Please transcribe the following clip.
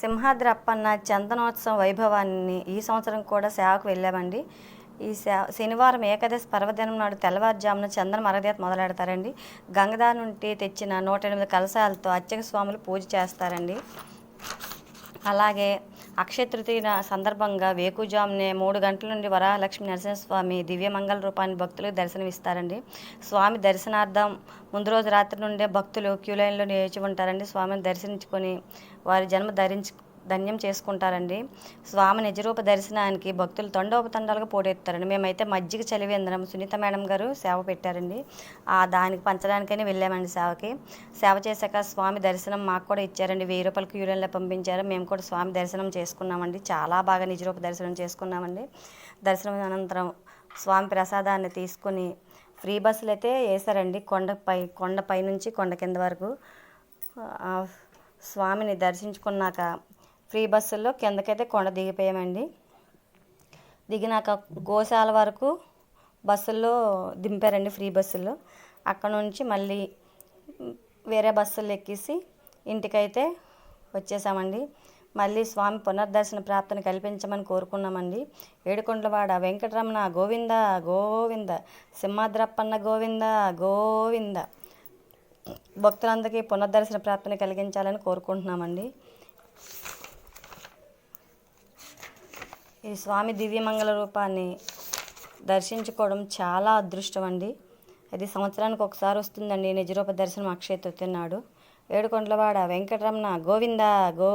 సింహాద్రి అప్పన్న చందనోత్సవం వైభవాన్ని ఈ సంవత్సరం కూడా సేవకు వెళ్ళామండి. ఈ శనివారం ఏకాదశి పర్వదినం నాడు తెల్లవారుజామున చందన మరగదీత మొదలెడతారండి. గంగదారి నుండి తెచ్చిన 108 కలశాలతో అర్చక స్వాములు పూజ చేస్తారండి. అలాగే అక్షయ తృతీయ సందర్భంగా వేకుజామునే 3 గంటల నుండి వరాహలక్ష్మి నరసింహస్వామి దివ్యమంగళ రూపాన్ని భక్తులకు దర్శనమిస్తారండి. స్వామి దర్శనార్థం ముందు రోజు రాత్రి నుండే భక్తులు క్యూ లైన్లో నిలిచి ఉంటారండి. స్వామిని దర్శించుకొని వారి జన్మ ధన్యం చేసుకుంటారండి. స్వామి నిజరూప దర్శనానికి భక్తులు తండోపతండాలుగా పోటెత్తారండి. మేమైతే మజ్జిగ చలివేంద్రం సునీత మేడం గారు సేవ పెట్టారండి. దానికి పంచడానికని వెళ్ళామండి సేవకి. సేవ చేశాక స్వామి దర్శనం మాకు కూడా ఇచ్చారండి. 1000 రూపాయలు క్యూ లైన్లో పంపించారు. మేము కూడా స్వామి దర్శనం చేసుకున్నామండి. చాలా బాగా నిజరూప దర్శనం చేసుకున్నామండి. దర్శనం అనంతరం స్వామి ప్రసాదాన్ని తీసుకుని ఫ్రీ బస్సులు అయితే వేశారండి. కొండపై నుంచి కొండ కింద వరకు స్వామిని దర్శించుకున్నాక ఫ్రీ బస్సుల్లో కిందకైతే కొండ దిగిపోయామండి. దిగినాక గోశాల వరకు బస్సుల్లో దింపారండి, ఫ్రీ బస్సుల్లో. అక్కడ నుంచి మళ్ళీ వేరే బస్సులు ఎక్కేసి ఇంటికైతే వచ్చేసామండి. మళ్ళీ స్వామి పునర్దర్శన ప్రాప్తిని కల్పించమని కోరుకున్నామండి. ఏడుకొండలవాడ వెంకటరమణ గోవింద గోవింద, సింహాద్రప్పన్న గోవింద గోవింద. భక్తులందరికీ పునర్దర్శన ప్రాప్తిని కలిగించాలని కోరుకుంటున్నామండి. ఈ స్వామి దివ్యమంగళ రూపాన్ని దర్శించుకోవడం చాలా అదృష్టం అండి. అది సంవత్సరానికి ఒకసారి వస్తుందండి నిజరూప దర్శనం అక్షయ తృతీయ నాడు. ఏడుకొండలవాడ వెంకటరమణ గోవింద గో